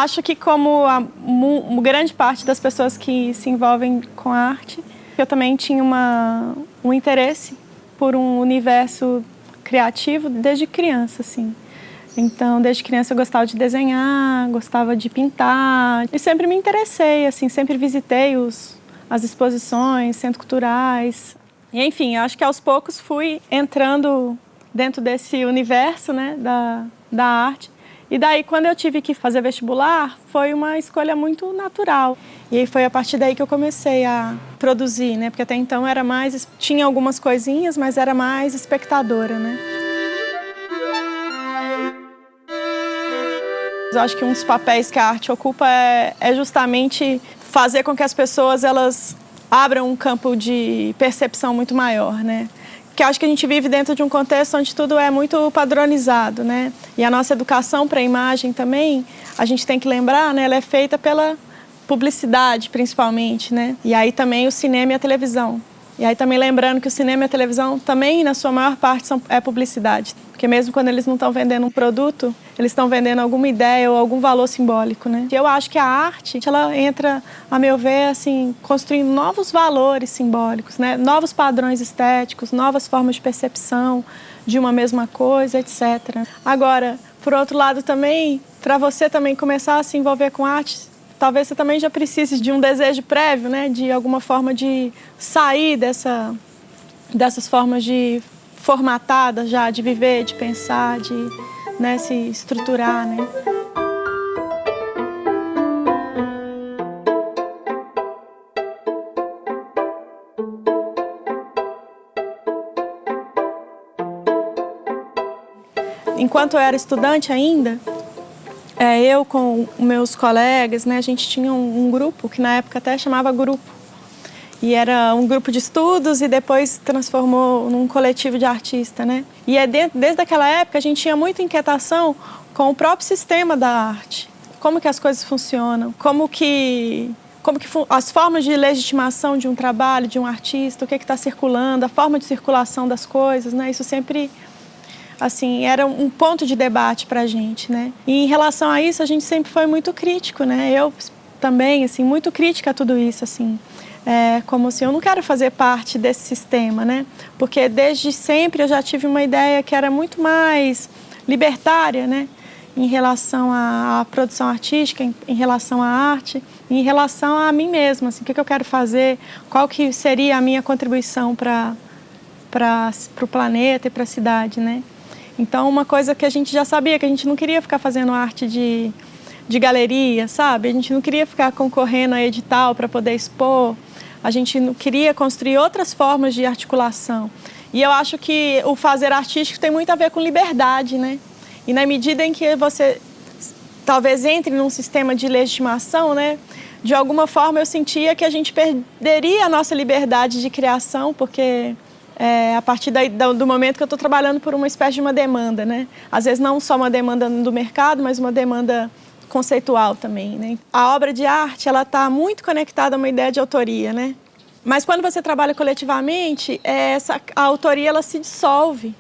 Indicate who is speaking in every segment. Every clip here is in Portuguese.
Speaker 1: acho que como grande parte das pessoas que se envolvem com a arte, eu também tinha um interesse por um universo criativo desde criança, assim. Então, desde criança eu gostava de desenhar, gostava de pintar e sempre me interessei, assim, sempre visitei as exposições, centros culturais. E, enfim, acho que aos poucos fui entrando dentro desse universo, né, da arte. E daí, quando eu tive que fazer vestibular, foi uma escolha muito natural. E aí foi a partir daí que eu comecei a produzir, né, porque até então tinha algumas coisinhas, mas era mais espectadora, né. Eu acho que um dos papéis que a arte ocupa é justamente fazer com que as pessoas elas abram um campo de percepção muito maior, né? Porque eu acho que a gente vive dentro de um contexto onde tudo é muito padronizado, né? E a nossa educação para a imagem também, a gente tem que lembrar, né? Ela é feita pela publicidade, principalmente, né? E aí também o cinema e a televisão. E aí também lembrando que o cinema e a televisão também, na sua maior parte, é publicidade. Porque mesmo quando eles não estão vendendo um produto, eles estão vendendo alguma ideia ou algum valor simbólico, né? E eu acho que a arte, ela entra, a meu ver, assim, construindo novos valores simbólicos, né? Novos padrões estéticos, novas formas de percepção de uma mesma coisa, etc. Agora, por outro lado também, para você também começar a se envolver com arte, talvez você também já precise de um desejo prévio, né? De alguma forma de sair dessas formas de formatadas já, de viver, de pensar, de, né, se estruturar, né? Enquanto eu era estudante ainda, eu com meus colegas, né, a gente tinha um grupo que na época até chamava grupo. E era um grupo de estudos e depois transformou num coletivo de artistas, né? E desde aquela época a gente tinha muita inquietação com o próprio sistema da arte. Como que as coisas funcionam, como que as formas de legitimação de um trabalho, de um artista, o que está circulando, a forma de circulação das coisas, né? Isso sempre, assim, era um ponto de debate para a gente, né? E em relação a isso a gente sempre foi muito crítico, né? Eu também, assim, muito crítica a tudo isso, assim. Como assim, eu não quero fazer parte desse sistema, né? Porque desde sempre eu já tive uma ideia que era muito mais libertária, né? Em relação à produção artística, em relação à arte, em relação a mim mesma, assim, o que eu quero fazer, qual que seria a minha contribuição para o planeta e para a cidade, né? Então, uma coisa que a gente já sabia, que a gente não queria ficar fazendo arte de galeria, sabe? A gente não queria ficar concorrendo a edital para poder expor. A gente não queria construir outras formas de articulação. E eu acho que o fazer artístico tem muito a ver com liberdade, né? E na medida em que você talvez entre num sistema de legitimação, né? De alguma forma eu sentia que a gente perderia a nossa liberdade de criação, porque a partir do momento que eu estou trabalhando por uma espécie de uma demanda, né? Às vezes não só uma demanda do mercado, mas uma demanda conceitual também, né? A obra de arte, ela está muito conectada a uma ideia de autoria, né? Mas quando você trabalha coletivamente, a autoria, ela se dissolve.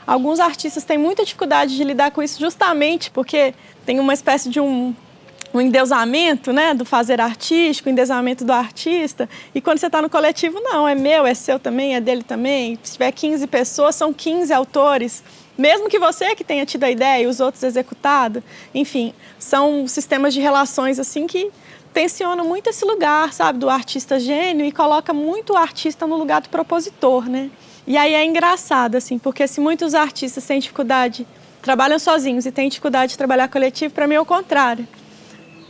Speaker 1: Alguns artistas têm muita dificuldade de lidar com isso justamente porque tem uma espécie de um endeusamento, né, do fazer artístico, o endeusamento do artista. E quando você está no coletivo, não, é meu, é seu também, é dele também. Se tiver 15 pessoas, são 15 autores. Mesmo que você que tenha tido a ideia e os outros executado, enfim, são sistemas de relações assim que tensionam muito esse lugar, sabe, do artista gênio e coloca muito o artista no lugar do propositor, né? E aí é engraçado, assim, porque se muitos artistas têm dificuldade, trabalham sozinhos e têm dificuldade de trabalhar coletivo, para mim é o contrário.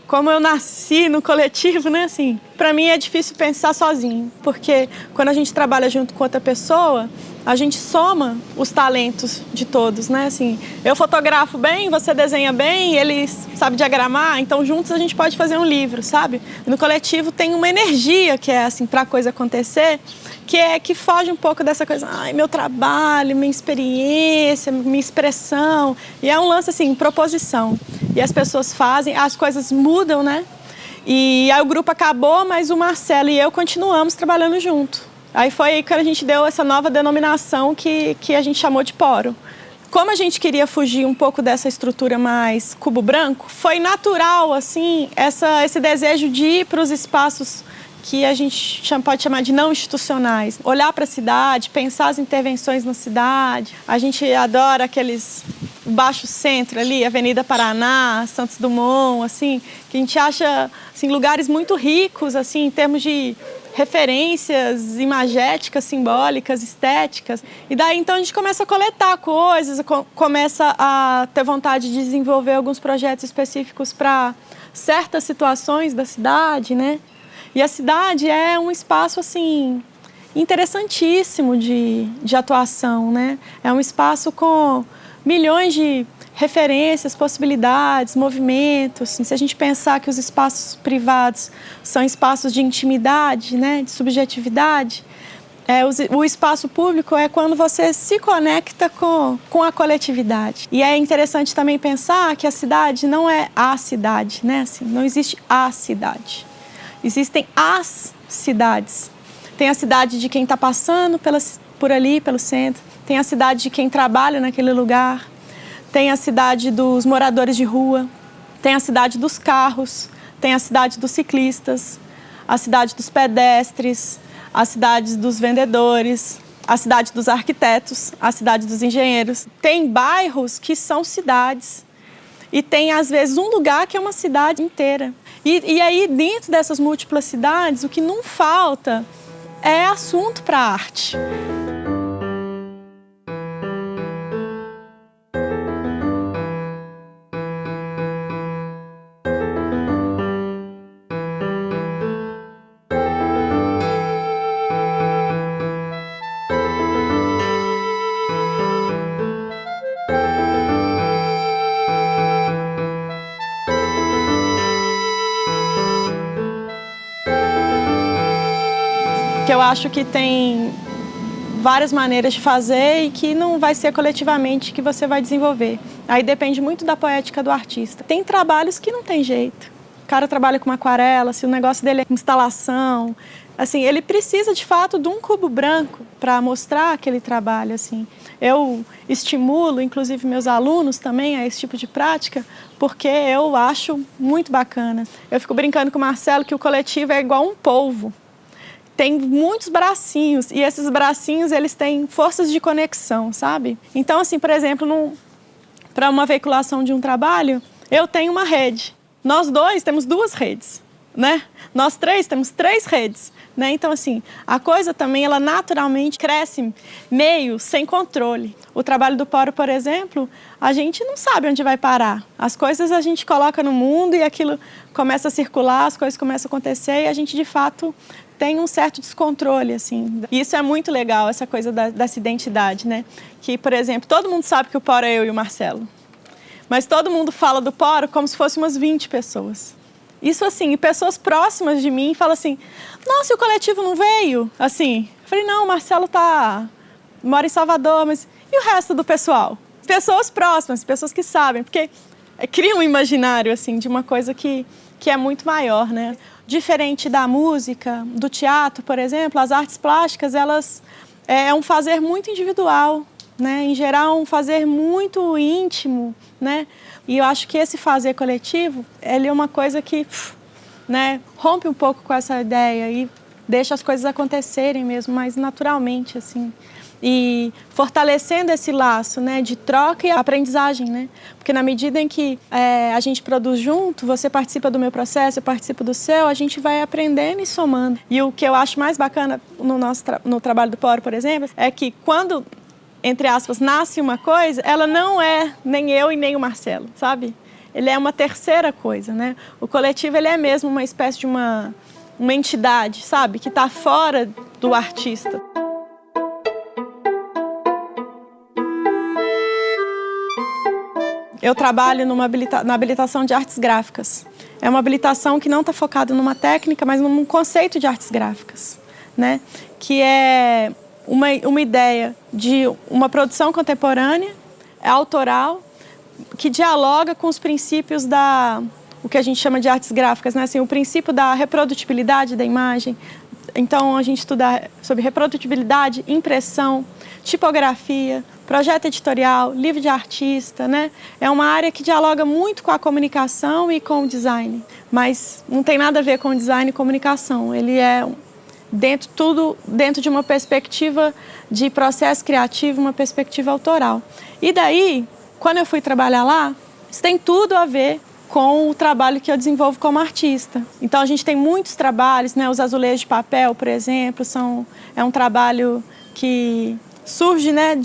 Speaker 1: Como eu nasci no coletivo, né, assim, para mim é difícil pensar sozinho, porque quando a gente trabalha junto com outra pessoa, a gente soma os talentos de todos, né? Assim, eu fotografo bem, você desenha bem, ele sabe diagramar, então juntos a gente pode fazer um livro, sabe? No coletivo tem uma energia que é assim para a coisa acontecer, que foge um pouco dessa coisa, ai, meu trabalho, minha experiência, minha expressão, e é um lance assim, proposição. E as pessoas fazem, as coisas mudam, né? E aí o grupo acabou, mas o Marcelo e eu continuamos trabalhando junto. Aí foi aí que a gente deu essa nova denominação que a gente chamou de Poro, como a gente queria fugir um pouco dessa estrutura mais cubo branco, foi natural, assim, esse desejo de ir para os espaços que a gente pode chamar de não institucionais. Olhar para a cidade, pensar as intervenções na cidade. A gente adora aqueles baixo centro ali, Avenida Paraná, Santos Dumont, assim, que a gente acha assim, lugares muito ricos, assim, em termos de referências imagéticas, simbólicas, estéticas. E daí, então, a gente começa a coletar coisas, começa a ter vontade de desenvolver alguns projetos específicos para certas situações da cidade, né? E a cidade é um espaço, assim, interessantíssimo de atuação, né? É um espaço com milhões de referências, possibilidades, movimentos. Se a gente pensar que os espaços privados são espaços de intimidade, né, de subjetividade, o espaço público é quando você se conecta com a coletividade. E é interessante também pensar que a cidade não é a cidade, né? Assim, não existe a cidade. Existem as cidades. Tem a cidade de quem está passando por ali, pelo centro. Tem a cidade de quem trabalha naquele lugar. Tem a cidade dos moradores de rua. Tem a cidade dos carros. Tem a cidade dos ciclistas. A cidade dos pedestres. A cidade dos vendedores. A cidade dos arquitetos. A cidade dos engenheiros. Tem bairros que são cidades. E tem, às vezes, um lugar que é uma cidade inteira. E aí, dentro dessas múltiplas cidades, o que não falta é assunto para a arte. Que eu acho que tem várias maneiras de fazer e que não vai ser coletivamente que você vai desenvolver. Aí depende muito da poética do artista. Tem trabalhos que não tem jeito. O cara trabalha com uma aquarela, se o negócio dele é instalação, assim, ele precisa de fato de um cubo branco para mostrar aquele trabalho, assim. Eu estimulo, inclusive, meus alunos também a esse tipo de prática, porque eu acho muito bacana. Eu fico brincando com o Marcelo que o coletivo é igual um polvo. Tem muitos bracinhos e esses bracinhos, eles têm forças de conexão, sabe? Então, assim, por exemplo, para uma veiculação de um trabalho, eu tenho uma rede. Nós dois temos duas redes, né? Nós três temos três redes, né? Então, assim, a coisa também, ela naturalmente cresce meio sem controle. O trabalho do Poro, por exemplo, a gente não sabe onde vai parar. As coisas a gente coloca no mundo e aquilo começa a circular, as coisas começam a acontecer e a gente, de fato, tem um certo descontrole, assim. E isso é muito legal, essa coisa dessa identidade, né? Que, por exemplo, todo mundo sabe que o Poro é eu e o Marcelo. Mas todo mundo fala do Poro como se fosse umas 20 pessoas. Isso, assim, e pessoas próximas de mim falam assim, nossa, e o coletivo não veio? Assim, eu falei, não, o Marcelo mora em Salvador, mas e o resto do pessoal? Pessoas próximas, pessoas que sabem, porque cria um imaginário, assim, de uma coisa que é muito maior, né? Diferente da música, do teatro, por exemplo, as artes plásticas, elas é um fazer muito individual, né? Em geral, um fazer muito íntimo, né? E eu acho que esse fazer coletivo, ele é uma coisa que, né, rompe um pouco com essa ideia e deixa as coisas acontecerem mesmo, mais naturalmente, assim. E fortalecendo esse laço, né, de troca e aprendizagem, né? Porque na medida em que a gente produz junto, você participa do meu processo, eu participo do seu, a gente vai aprendendo e somando. E o que eu acho mais bacana no trabalho do Poro, por exemplo, é que quando, entre aspas, nasce uma coisa, ela não é nem eu e nem o Marcelo, sabe? Ele é uma terceira coisa, né? O coletivo, ele é mesmo uma espécie de uma entidade, sabe? Que está fora do artista. Eu trabalho na habilitação de artes gráficas. É uma habilitação que não está focada numa técnica, mas num conceito de artes gráficas, né? Que é uma ideia de uma produção contemporânea, autoral, que dialoga com os princípios o que a gente chama de artes gráficas, né? Assim, o princípio da reprodutibilidade da imagem, Então, a gente estuda sobre reprodutibilidade, impressão, tipografia, projeto editorial, livro de artista, né? É uma área que dialoga muito com a comunicação e com o design, mas não tem nada a ver com design e comunicação. Ele é tudo dentro de uma perspectiva de processo criativo, uma perspectiva autoral. E daí, quando eu fui trabalhar lá, isso tem tudo a ver com o trabalho que eu desenvolvo como artista. Então, a gente tem muitos trabalhos, né? Os azulejos de papel, por exemplo, é um trabalho que surge, né,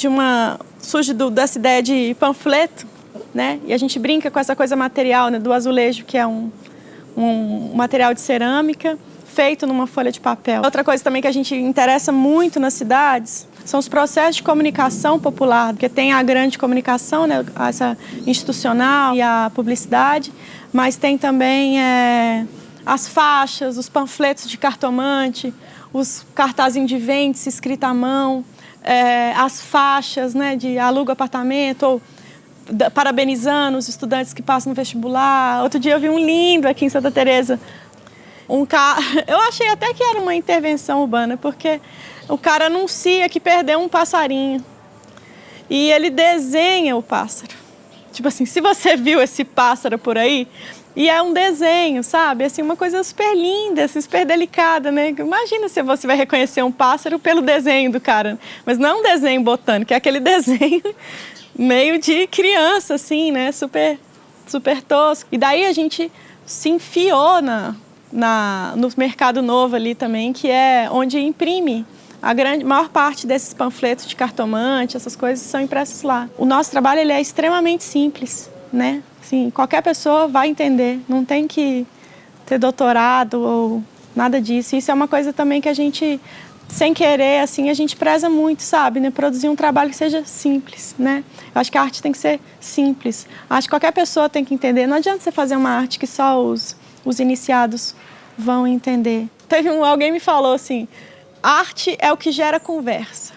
Speaker 1: dessa ideia de panfleto, né? E a gente brinca com essa coisa material, né, do azulejo, que é um material de cerâmica feito numa folha de papel. Outra coisa também que a gente interessa muito nas cidades são os processos de comunicação popular, porque tem a grande comunicação, né, essa institucional e a publicidade, mas tem também as faixas, os panfletos de cartomante, os cartazinhos de vende-se escrita à mão, as faixas, né, de aluga apartamento, ou parabenizando os estudantes que passam no vestibular. Outro dia eu vi um lindo aqui em Santa Teresa. Eu achei até que era uma intervenção urbana, porque o cara anuncia que perdeu um passarinho e ele desenha o pássaro. Tipo assim, se você viu esse pássaro por aí, e é um desenho, sabe? Assim, uma coisa super linda, assim, super delicada, né? Imagina se você vai reconhecer um pássaro pelo desenho do cara. Mas não é um desenho botânico, é aquele desenho meio de criança, assim, né? Super, super tosco. E daí a gente se enfiou no mercado novo ali também, que é onde imprime maior parte desses panfletos de cartomante, essas coisas são impressos lá. O nosso trabalho ele é extremamente simples, né? Assim, qualquer pessoa vai entender, não tem que ter doutorado ou nada disso. Isso é uma coisa também que a gente, sem querer, assim, a gente preza muito, sabe? Né? Produzir um trabalho que seja simples, né? Eu acho que a arte tem que ser simples. Acho que qualquer pessoa tem que entender. Não adianta você fazer uma arte que só os iniciados vão entender. Alguém me falou assim, arte é o que gera conversa.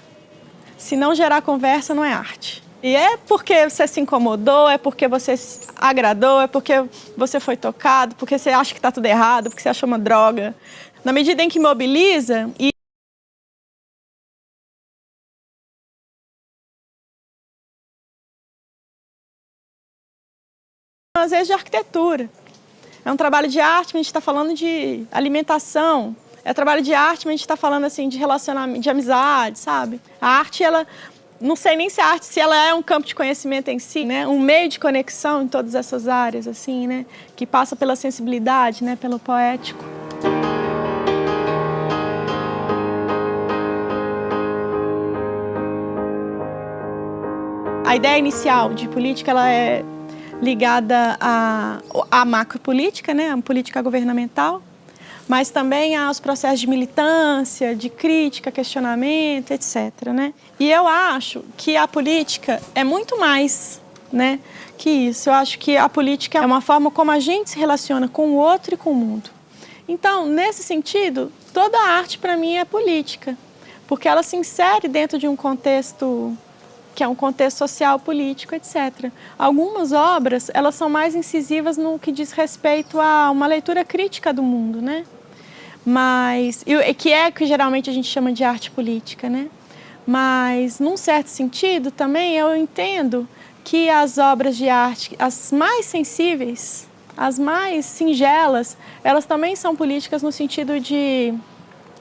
Speaker 1: Se não gerar conversa, não é arte. E é porque você se incomodou, é porque você se agradou, é porque você foi tocado, porque você acha que está tudo errado, porque você achou uma droga. Na medida em que mobiliza e às vezes de arquitetura. É um trabalho de arte, mas a gente está falando de alimentação. É trabalho de arte, mas a gente está falando assim de relacionamento, de amizade, sabe? A arte, ela, não sei nem se a arte, se ela é um campo de conhecimento em si, né? Um meio de conexão em todas essas áreas, assim, né? Que passa pela sensibilidade, né? Pelo poético. A ideia inicial de política, ela é ligada à macropolítica, né? A política governamental, mas também aos processos de militância, de crítica, questionamento, etc., né? E eu acho que a política é muito mais, né, que isso. Eu acho que a política é uma forma como a gente se relaciona com o outro e com o mundo. Então, nesse sentido, toda a arte, para mim, é política, porque ela se insere dentro de um contexto que é um contexto social, político, etc. Algumas obras, elas são mais incisivas no que diz respeito a uma leitura crítica do mundo, né? Mas, que geralmente a gente chama de arte política, né? Mas, num certo sentido, também eu entendo que as obras de arte, as mais sensíveis, as mais singelas, elas também são políticas no sentido de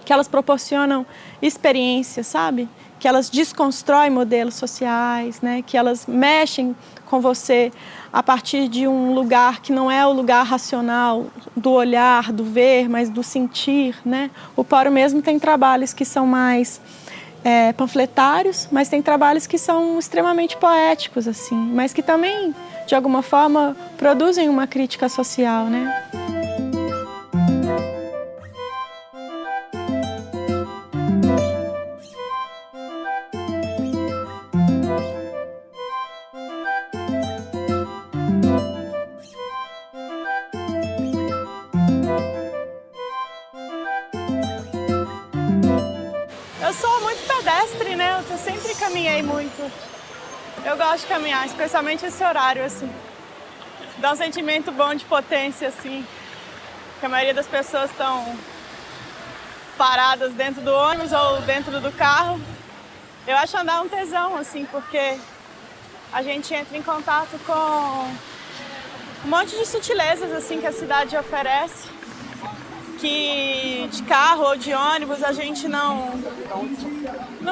Speaker 1: que elas proporcionam experiências, sabe? Que elas desconstroem modelos sociais, né? Que elas mexem com você a partir de um lugar que não é o lugar racional, do olhar, do ver, mas do sentir, né? O Poro mesmo tem trabalhos que são mais panfletários, mas tem trabalhos que são extremamente poéticos, assim, mas que também, de alguma forma, produzem uma crítica social, né? Eu sou muito pedestre, né? Eu sempre caminhei muito. Eu gosto de caminhar, especialmente esse horário, assim. Dá um sentimento bom de potência, assim. Que a maioria das pessoas estão paradas dentro do ônibus ou dentro do carro. Eu acho andar um tesão, assim, porque a gente entra em contato com um monte de sutilezas, assim, que a cidade oferece, que de carro ou de ônibus a gente não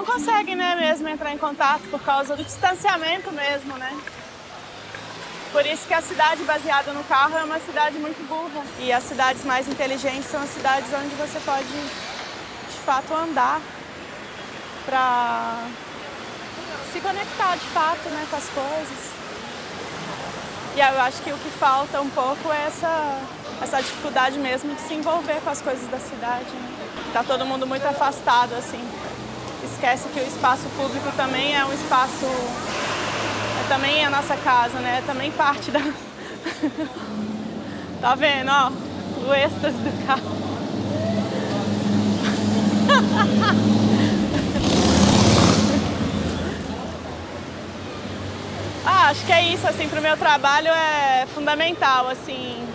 Speaker 1: consegue, né, mesmo entrar em contato por causa do distanciamento mesmo, né? Por isso que a cidade baseada no carro é uma cidade muito burra. E as cidades mais inteligentes são as cidades onde você pode, de fato, andar para se conectar, de fato, né, com as coisas. E eu acho que o que falta um pouco é essa dificuldade mesmo de se envolver com as coisas da cidade, né? Tá todo mundo muito afastado, assim. Esquece que o espaço público também é um espaço... também é a nossa casa, né? Também parte da... Tá vendo, ó? O êxtase do carro. Acho que é isso, assim, pro meu trabalho é fundamental, assim,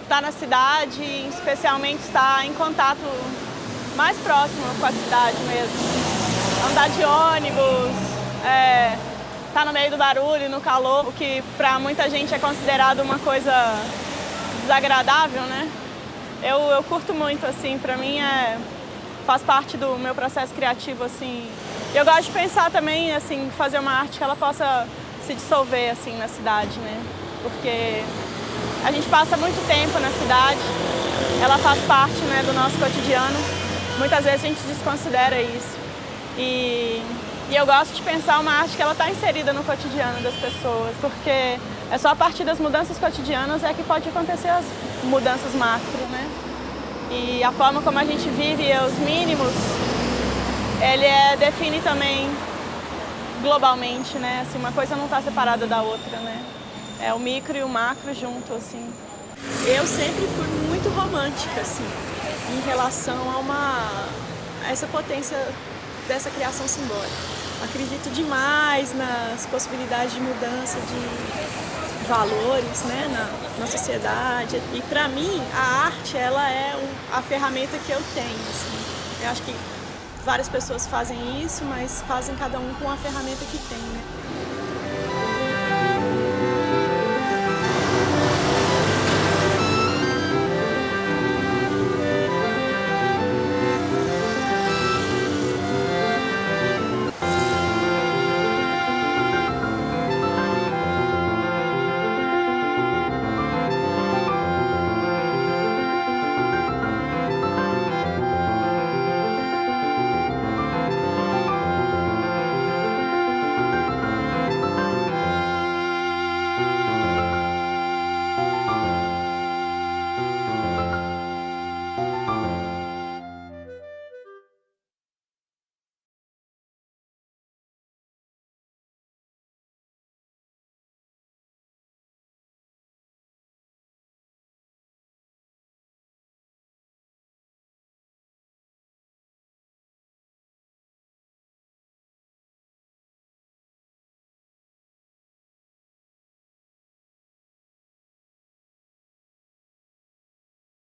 Speaker 1: estar na cidade, especialmente estar em contato mais próximo com a cidade mesmo. Andar de ônibus, estar no meio do barulho, no calor, o que para muita gente é considerado uma coisa desagradável, né? Eu curto muito, assim, para mim faz parte do meu processo criativo, assim. Eu gosto de pensar também, assim, fazer uma arte que ela possa se dissolver, assim, na cidade, né? Porque a gente passa muito tempo na cidade, ela faz parte, né, do nosso cotidiano. Muitas vezes a gente desconsidera isso. E eu gosto de pensar uma arte que ela está inserida no cotidiano das pessoas, porque é só a partir das mudanças cotidianas é que pode acontecer as mudanças macro, né? E a forma como a gente vive os mínimos, ele define também globalmente, né? Assim, uma coisa não está separada da outra, né? É o micro e o macro junto, assim.
Speaker 2: Eu sempre fui muito romântica, assim, em relação a essa potência dessa criação simbólica. Acredito demais nas possibilidades de mudança de valores, né, na sociedade. E para mim, a arte, ela é a ferramenta que eu tenho, assim. Eu acho que várias pessoas fazem isso, mas fazem cada um com a ferramenta que tem, né?